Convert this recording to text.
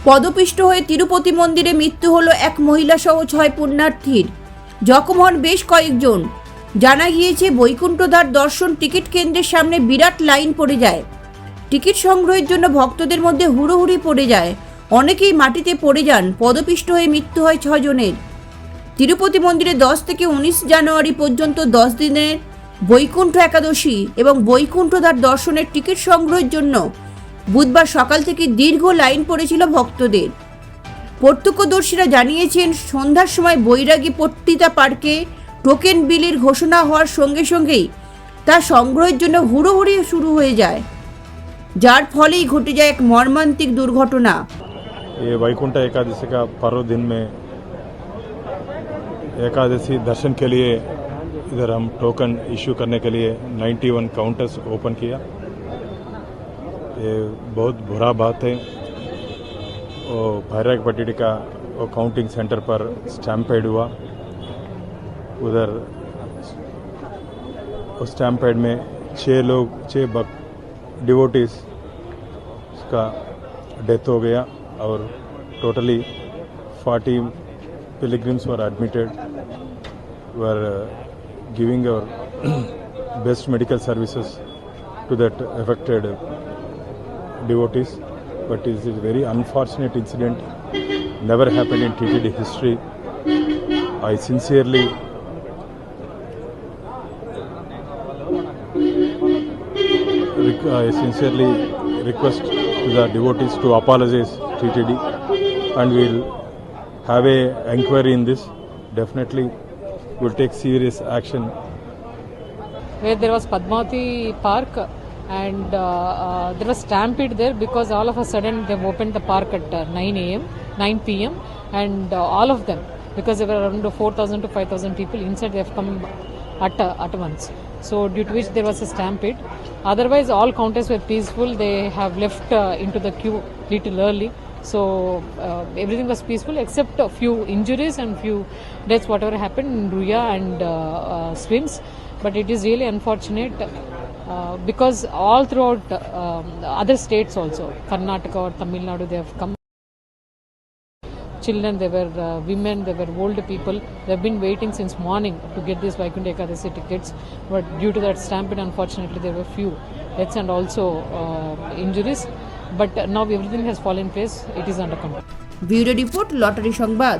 পদপিষ্ট হয়ে তিরুপতি মন্দিরে মৃত্যু হলো এক মহিলা সহ 6 পুণ্যার্থীর। জখম হন বেশ কয়েকজন। জানা গিয়েছে বৈকুণ্ঠধার দর্শন টিকিট কেন্দ্রের সামনে বিরাট লাইন পড়ে যায়। টিকিট সংগ্রহের জন্য ভক্তদের মধ্যে হুড়োহুড়ি পড়ে যায়। অনেকেই মাটিতে পড়ে যান। পদপিষ্ট হয়ে মৃত্যু হয় 6 জনের। তিরুপতি মন্দিরে 10 থেকে 19 জানুয়ারি পর্যন্ত 10 দিনের বৈকুণ্ঠ একাদশী এবং বৈকুণ্ঠধার দর্শনের টিকিট সংগ্রহের জন্য বুধবার সকাল থেকে দীর্ঘ লাইন পড়েছিল ভক্তদের। প্রত্যক্ষদর্শীরা জানিয়েছেন, সন্ধ্যার সময় বৈরাগী পট্টিতা পার্কে টোকেন বিলির ঘোষণা হওয়ার সঙ্গে সঙ্গেই তা সংগ্রহের জন্য হুড়োহুড়ি শুরু হয়ে যায়, যার ফলেই ঘটে যায় এক মর্মান্তিক দুর্ঘটনা। ये वैकुंठ एकादशी का पर्व दिन में एकादशी दर्शन के लिए इधर हम टोकन इश्यू करने के लिए 91 काउंटर्स ओपन किया। ये बहुत बुरा बात है। वो भैरवपट्टी का वो काउंटिंग सेंटर पर स्टैम्पेड हुआ। उधर उस स्टैम्पेड में 6 डिवोटीज का डेथ हो गया और totally 40 pilgrims were admitted, were giving our best medical services to that affected devotees. But it is a very unfortunate incident, never happened in TTD history. I sincerely request to the devotees to apologize TTD, and we'll have a inquiry in this. Definitely we'll take serious action. Where there was Padmavati Park and there was stampede there because all of a sudden they've opened the park at 9 p.m. and all of them, because there were around 4,000 to 5,000 people inside, they have come at once. So due to which there was a stampede. Otherwise all counters were peaceful. They have left into the queue little early. So everything was peaceful except a few injuries and few deaths whatever happened in Ruya and Swims. But it is really unfortunate because all throughout other states also, Karnataka or Tamil Nadu, they have come. Children, there were women, there were old people. They have been waiting since morning to get these Vaikuntha Ekadasi tickets. But due to that stampede, unfortunately, there were few deaths and also injuries. But now everything has fallen in place. It is under control. Bureau report, lottery সংবাদ।